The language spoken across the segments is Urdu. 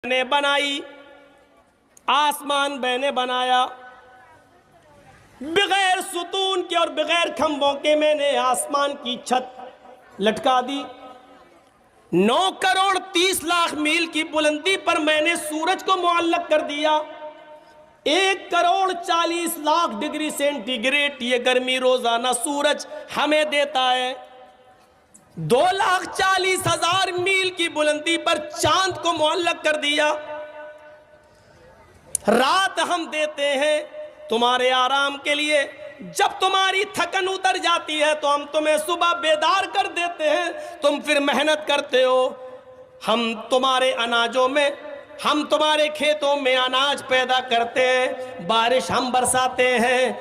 نے بنائی، آسمان میں نے بنایا، بغیر ستون کے اور بغیر کھمبوں کے میں نے آسمان کی چھت لٹکا دی۔ 9 کروڑ 30 لاکھ میل کی بلندی پر میں نے سورج کو معلق کر دیا۔ 1 crore 40 lakh degree centigrade یہ گرمی روزانہ سورج ہمیں دیتا ہے۔ 2,40,000 میل کی بلندی پر چاند کو معلق کر دیا۔ رات ہم دیتے ہیں تمہارے آرام کے لیے، جب تمہاری تھکن اتر جاتی ہے تو ہم تمہیں صبح بیدار کر دیتے ہیں، تم پھر محنت کرتے ہو۔ ہم تمہارے اناجوں میں، ہم تمہارے کھیتوں میں اناج پیدا کرتے ہیں، بارش ہم برساتے ہیں،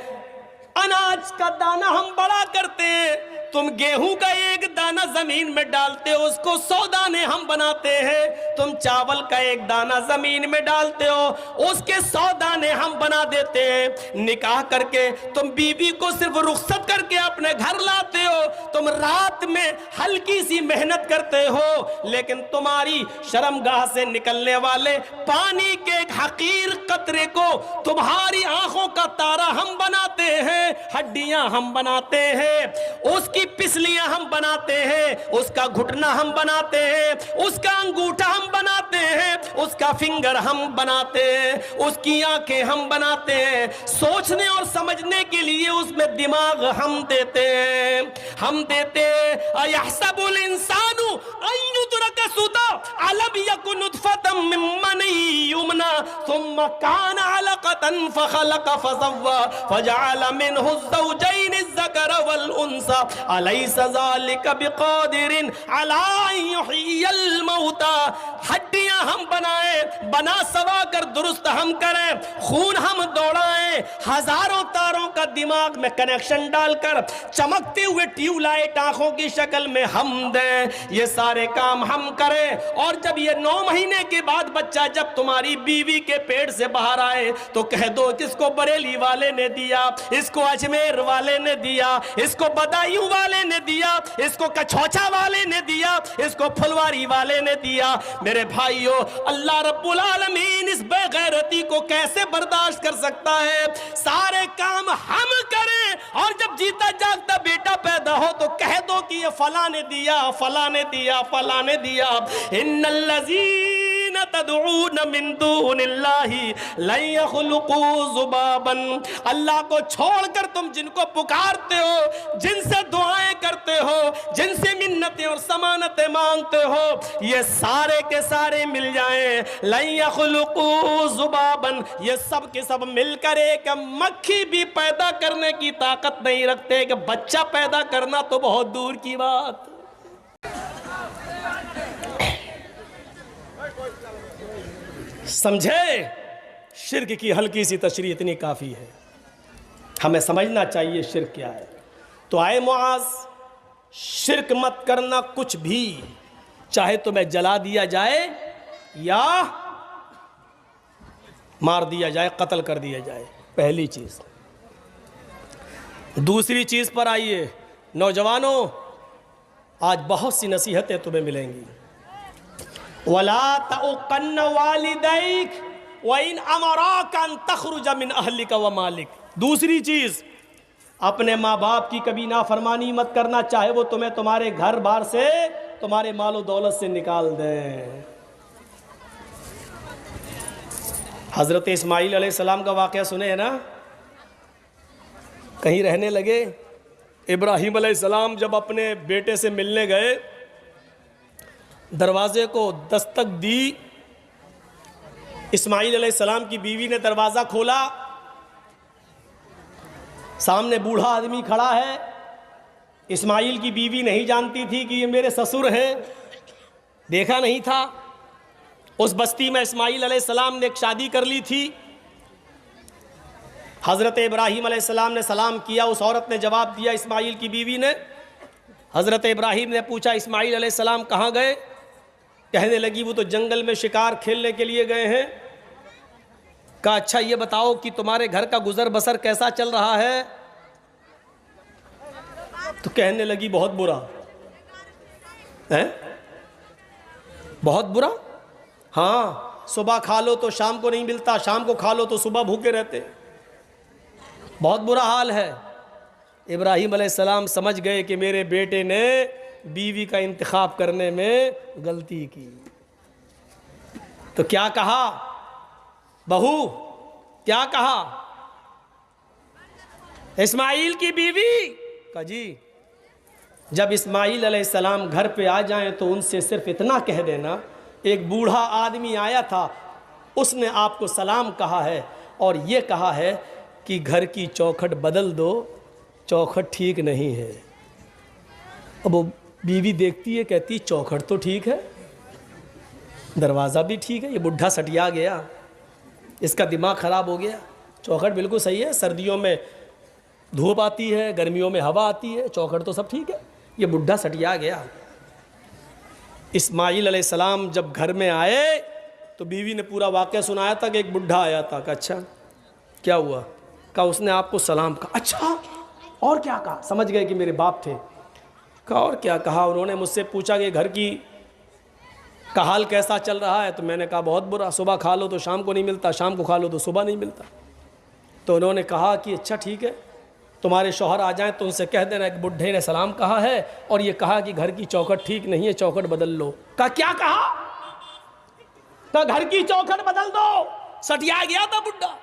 اناج کا دانہ ہم بڑا کرتے ہیں۔ تم گیہوں کا 1 دانہ زمین میں ڈالتے ہو، اس کو 100 دانے ہم بناتے ہیں۔ تم چاول کا 1 دانہ زمین میں ڈالتے ہو، اس کے 100 دانے ہم بنا دیتے ہیں۔ نکاح کر کے تم بیوی کو صرف رخصت کر کے اپنے گھر لاتے ہو، تم رات میں ہلکی سی محنت کرتے ہو، لیکن تمہاری شرمگاہ سے نکلنے والے پانی کے ایک حقیر قطرے کو تمہاری آنکھوں کا تارا ہم بناتے ہیں، ہڈیاں ہم بناتے ہیں، اس کی پسلیاں ہم بناتے ہیں، اس کا گھٹنا ہم بناتے ہیں، اس کا انگوٹھا ہم بناتے ہیں، اس کا فنگر ہم بناتے ہیں، اس کی آنکھیں ہم بناتے ہیں۔ سوچنے اور سمجھنے کے لیے اس میں دماغ ہم دیتے ہیں، ہم دیتے ہیں۔ اَيَحْسَبُ الْإِنسَانُ أَن يُتْرَكَ سُدًى أَلَمْ يَكُ نُطْفَةً مِّن مَّنِيٍّ يُمْنَىٰ ثُمَّ كَانَ عَلَقَةً فَخَلَقَ فَسَوَّىٰ فَجَعَلَ مِنْهُ الزَّوْجَيْنِ الذَّكَرَ وَالْأُنثَىٰ أَلَيْسَ ذَلِكَ بِقَادِرٍ عَلَىٰ أَن يُحْيِيَ الْمَوْتَىٰ۔ ہڈیاں ہم بنائیں، بنا سوا کر درست ہم کریں، خون ہم دوڑائیں، ہزاروں تاروں کا دماغ میں کنیکشن ڈال کر چمکتے ہوئے ٹیوب لائٹ آنکھوں کی شکل میں ہم دیں، یہ سارے کام ہم کریں۔ اور جب یہ 9 مہینے کے بعد بچہ جب تمہاری بیوی کے پیٹ سے باہر آئے تو کہہ دو کس کو بریلی والے نے دیا، اس کو اجمیر والے نے دیا، اس کو بدایوں والے نے دیا، اس کو کچھوچا والے نے دیا، اس کو پھلواری والے نے دیا۔ میرے بھائیو، اللہ رب العالمین اس بے غیرتی کو کیسے برداشت کر سکتا ہے؟ سارے کام ہم کریں اور جب جیتا جاگتا بیٹا پیدا ہو تو کہہ دو کہ یہ فلاں نے دیا، فلاں نے دیا، فلاں نے دیا۔ ان الذین تدعون من دون اللہ لن یخلقوا ذبابا، اللہ کو چھوڑ کر تم جن کو پکارتے ہو، جن سے دعائیں کرتے ہو، جن سے منتیں اور سمانتیں مانگتے ہو، یہ سارے کے سارے مل جائیں، لن یخلقوا ذبابا، یہ سب کے سب مل کر ایک مکھی بھی پیدا کرنے کی طاقت نہیں رکھتے، کہ بچہ پیدا کرنا تو بہت دور کی بات۔ سمجھے؟ شرک کی ہلکی سی تشریح اتنی کافی ہے، ہمیں سمجھنا چاہیے شرک کیا ہے۔ تو آئے معاذ، شرک مت کرنا کچھ بھی، چاہے تمہیں جلا دیا جائے یا مار دیا جائے، قتل کر دیا جائے، پہلی چیز۔ دوسری چیز پر آئیے، نوجوانوں، آج بہت سی نصیحتیں تمہیں ملیں گی۔ وَلَا تَعُقَّنَّ وَالِدَيْكَ وَإِنْ أَمَرَاكَ أَن تَخْرُجَ مِنْ أَهْلِكَ وَمَالِكَ۔ دوسری چیز، اپنے ماں باپ کی کبھی نافرمانی مت کرنا، چاہے وہ تمہیں تمہارے گھر بار سے، تمہارے مال و دولت سے نکال دیں۔ حضرت اسماعیل علیہ السلام کا واقعہ سنے ہیں نا؟ کہیں رہنے لگے، ابراہیم علیہ السلام جب اپنے بیٹے سے ملنے گئے، دروازے کو دستک دی، اسماعیل علیہ السلام کی بیوی نے دروازہ کھولا، سامنے بوڑھا آدمی کھڑا ہے۔ اسماعیل کی بیوی نہیں جانتی تھی کہ یہ میرے سسر ہیں، دیکھا نہیں تھا۔ اس بستی میں اسماعیل علیہ السلام نے ایک شادی کر لی تھی۔ حضرت ابراہیم علیہ السلام نے سلام کیا، اس عورت نے جواب دیا، اسماعیل کی بیوی نے۔ حضرت ابراہیم نے پوچھا اسماعیل علیہ السلام کہاں گئے؟ کہنے لگی وہ تو جنگل میں شکار کھیلنے کے لیے گئے ہیں۔ کہا اچھا یہ بتاؤ کہ تمہارے گھر کا گزر بسر کیسا چل رہا ہے؟ تو کہنے لگی بہت برا ہے، بہت برا۔ ہاں، صبح کھا لو تو شام کو نہیں ملتا، شام کو کھا لو تو صبح بھوکے رہتے، بہت برا حال ہے۔ ابراہیم علیہ السلام سمجھ گئے کہ میرے بیٹے نے بیوی کا انتخاب کرنے میں غلطی کی، تو کیا کہا؟ بہو کیا کہا؟ اسماعیل کی بیوی کہا جی جب اسماعیل علیہ السلام گھر پہ آ جائیں تو ان سے صرف اتنا کہہ دینا، ایک بوڑھا آدمی آیا تھا، اس نے آپ کو سلام کہا ہے اور یہ کہا ہے کہ گھر کی چوکھٹ بدل دو، چوکھٹ ٹھیک نہیں ہے۔ اب وہ بیوی دیکھتی ہے، کہتی چوکھٹ تو ٹھیک ہے، دروازہ بھی ٹھیک ہے، یہ بڈھا سٹیا گیا، اس کا دماغ خراب ہو گیا، چوکھٹ بالکل صحیح ہے، سردیوں میں دھوپ آتی ہے، گرمیوں میں ہوا آتی ہے، چوکھٹ تو سب ٹھیک ہے، یہ بڈھا سٹیا گیا۔ اسماعیل علیہ السلام جب گھر میں آئے تو بیوی نے پورا واقعہ سنایا تھا کہ ایک بڈھا آیا تھا، کہا اچھا کیا ہوا؟ کہا اس نے آپ کو سلام کہا۔ اچھا اور کیا کہا؟ سمجھ گئے کہ میرے باپ تھے۔ کہا اور کیا کہا؟ انہوں نے مجھ سے پوچھا کہ گھر کی کا حال کیسا چل رہا ہے، تو میں نے کہا بہت برا، صبح کھا لو تو شام کو نہیں ملتا، شام کو کھا لو تو صبح نہیں ملتا۔ تو انہوں نے کہا کہ اچھا ٹھیک ہے، تمہارے شوہر آ جائیں تو ان سے کہہ دینا ایک بڈھے نے سلام کہا ہے اور یہ کہا کہ گھر کی چوکھٹ ٹھیک نہیں ہے، چوکھٹ بدل لو۔ کہا کیا کہا؟ کہا گھر کی چوکھٹ بدل دو، سٹیا گیا تھا بڈھا۔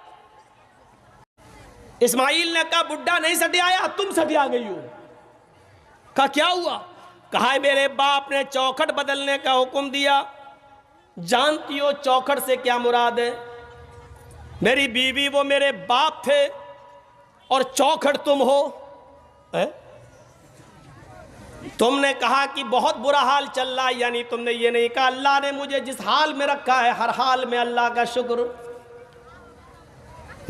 اسماعیل نے کہا بڈھا نہیں سٹیایا، تم سٹیا گئی ہو۔ کہا کیا ہوا؟ کہا میرے باپ نے چوکھٹ بدلنے کا حکم دیا، جانتی ہو چوکھٹ سے کیا مراد ہے؟ میری بیوی وہ میرے باپ تھے اور چوکھٹ تم ہو۔ تم نے کہا کہ بہت برا حال چل رہا ہے، یعنی تم نے یہ نہیں کہا اللہ نے مجھے جس حال میں رکھا ہے ہر حال میں اللہ کا شکر۔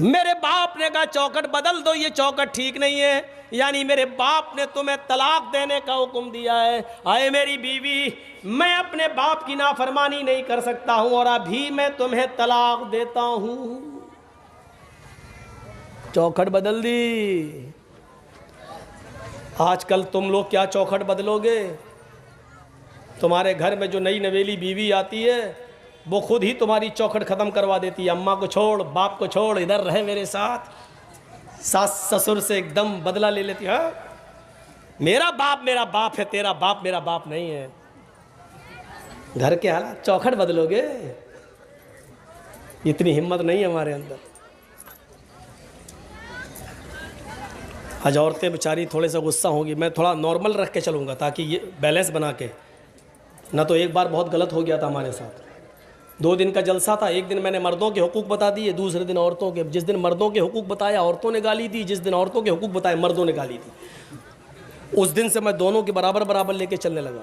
میرے باپ نے کہا چوکھٹ بدل دو، یہ چوکھٹ ٹھیک نہیں ہے، یعنی میرے باپ نے تمہیں طلاق دینے کا حکم دیا ہے۔ اے میری بیوی، میں اپنے باپ کی نافرمانی نہیں کر سکتا ہوں اور ابھی میں تمہیں طلاق دیتا ہوں۔ چوکھٹ بدل دی۔ آج کل تم لوگ کیا چوکھٹ بدلو گے؟ تمہارے گھر میں جو نئی نویلی بیوی آتی ہے وہ خود ہی تمہاری چوکھٹ ختم کروا دیتی ہے، اماں کو چھوڑ، باپ کو چھوڑ، ادھر رہے میرے ساتھ۔ ساس سسر سے ایک دم بدلہ لے لیتی ہے، میرا باپ ہے، تیرا باپ میرا باپ نہیں ہے۔ گھر کے حالات چوکھٹ بدلو گے؟ اتنی ہمت نہیں ہے ہمارے اندر۔ آج عورتیں بیچاری تھوڑے سے غصہ ہوں گی، میں تھوڑا نارمل رکھ کے چلوں گا تاکہ یہ بیلنس بنا کے، نہ تو ایک بار بہت غلط ہو گیا تھا ہمارے ساتھ۔ 2 دن کا جلسہ تھا، ایک دن میں نے مردوں کے حقوق بتا دیے، دوسرے دن عورتوں کے۔ جس دن مردوں کے حقوق بتایا عورتوں نے گالی دی، جس دن عورتوں کے حقوق بتائے مردوں نے گالی دی۔ اس دن سے میں دونوں کے برابر لے کے چلنے لگا۔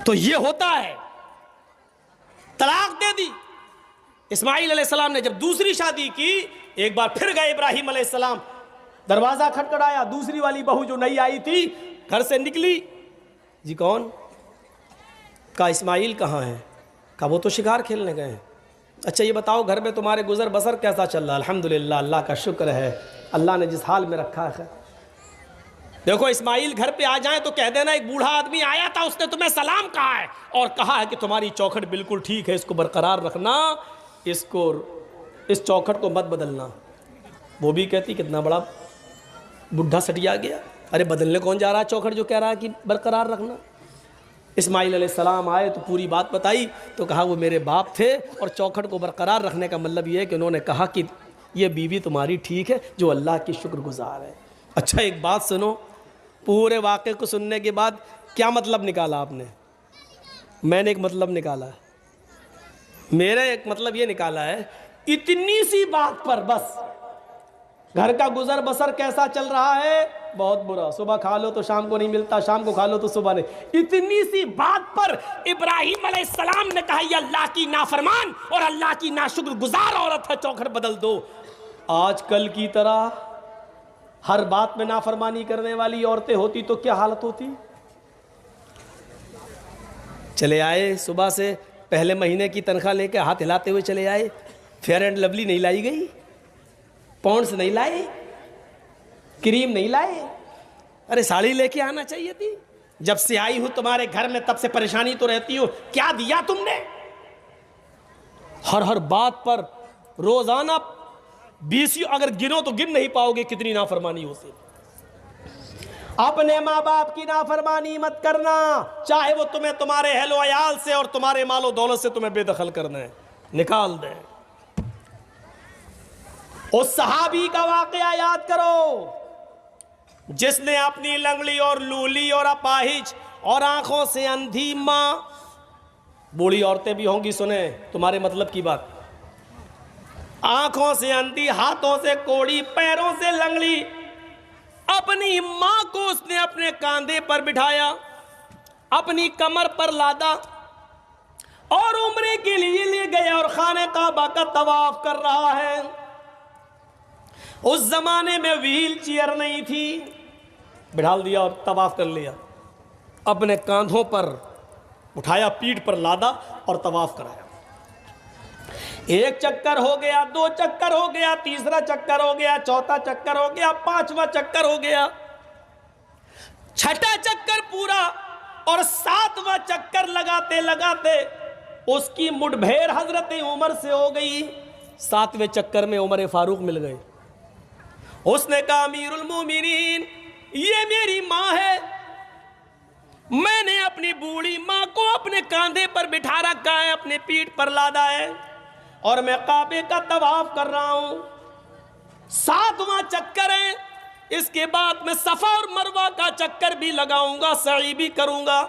تو یہ ہوتا ہے، طلاق دے دی۔ اسماعیل علیہ السلام نے جب دوسری شادی کی، ایک بار پھر گئے ابراہیم علیہ السلام، دروازہ کھٹکھٹایا، دوسری والی بہو جو نئی آئی تھی گھر سے نکلی۔ جی کون؟ کہا اسماعیل کہاں ہے؟ کہا وہ تو شکار کھیلنے گئے ہیں۔ اچھا یہ بتاؤ گھر میں تمہارے گزر بسر کیسا چل رہا ہے؟ الحمدللہ، اللہ کا شکر ہے، اللہ نے جس حال میں رکھا ہے۔ دیکھو اسماعیل گھر پہ آ جائیں تو کہہ دینا ایک بوڑھا آدمی آیا تھا، اس نے تمہیں سلام کہا ہے اور کہا ہے کہ تمہاری چوکھٹ بالکل ٹھیک ہے، اس کو برقرار رکھنا، اس چوکھٹ کو مت بدلنا۔ وہ بھی کہتی کتنا بڑا بڈھا سٹیا گیا، ارے بدلنے کون جا رہا ہے چوکھٹ جو کہہ رہا ہے کہ برقرار رکھنا۔ اسماعیل علیہ السلام آئے تو پوری بات بتائی، تو کہا وہ میرے باپ تھے اور چوکھٹ کو برقرار رکھنے کا مطلب یہ ہے کہ انہوں نے کہا کہ یہ بیوی تمہاری ٹھیک ہے جو اللہ کی شکر گزار ہے۔ اچھا ایک بات سنو، پورے واقعے کو سننے کے بعد کیا مطلب نکالا آپ نے؟ میں نے ایک مطلب نکالا ہے، میرا ایک مطلب یہ نکالا ہے، اتنی سی بات پر بس گھر کا گزر بسر کیسا چل رہا ہے؟ بہت برا، صبح کھا لو تو شام کو نہیں ملتا، شام کو کھا لو تو صبح نہیں۔ اتنی سی بات پر ابراہیم علیہ السلام نے کہا یہ اللہ کی نافرمان اور اللہ کی ناشکر گزار عورت ہے، چوکھٹ بدل دو۔ آج کل کی طرح ہر بات میں نافرمانی کرنے والی عورتیں ہوتی تو کیا حالت ہوتی؟ چلے آئے صبح سے پہلے مہینے کی تنخواہ لے کے ہاتھ ہلاتے ہوئے چلے آئے، فیئر اینڈ لولی نہیں لائی گئی، پونڈس نہیں لائے، کریم نہیں لائے، ارے ساڑی لے کے آنا چاہیے تھی، جب سے آئی ہوں تمہارے گھر میں تب سے پریشانی تو رہتی ہو، کیا دیا تم نے؟ ہر بات پر روزانہ 20 اگر گنو تو گن نہیں پاؤ گے کتنی نافرمانی ہوتی۔ اپنے ماں باپ کی نافرمانی مت کرنا، چاہے وہ تمہیں تمہارے اہل و عیال سے اور تمہارے مال و دولت سے تمہیں بے دخل کرنا ہے، نکال دیں۔ اس صحابی کا واقعہ یاد کرو جس نے اپنی لنگڑی اور لولی اور اپاہج اور آنکھوں سے اندھی ماں، بوڑھی عورتیں بھی ہوں گی سنیں تمہارے مطلب کی بات، آنکھوں سے اندھی، ہاتھوں سے کوڑی، پیروں سے لنگڑی، اپنی ماں کو اس نے اپنے کاندھے پر بٹھایا، اپنی کمر پر لادا اور عمرے کے لیے لے گیا اور خانہ کعبہ کا طواف کر رہا ہے۔ اس زمانے میں ویل چیئر نہیں تھی، بٹھال دیا اور طواف کر لیا، اپنے کاندھوں پر اٹھایا، پیٹھ پر لادا اور طواف کرایا۔ ایک چکر ہو گیا، 2 چکر ہو گیا، تیسرا چکر ہو گیا، چوتھا چکر ہو گیا، 5واں چکر ہو گیا، 6واں چکر پورا، اور 7واں چکر لگاتے لگاتے اس کی مڈ بھیڑ حضرت عمر سے ہو گئی۔ 7ویں چکر میں عمر فاروق مل گئے۔ اس نے کہا امیر المومنین یہ میری ماں ہے، میں نے اپنی بوڑھی ماں کو اپنے کاندھے پر بٹھا رکھا ہے، اپنے پیٹھ پر لادا ہے، اور میں کعبے کا طواف کر رہا ہوں۔ 7واں چکر ہے، اس کے بعد میں صفا اور مروہ کا چکر بھی لگاؤں گا، سعی بھی کروں گا۔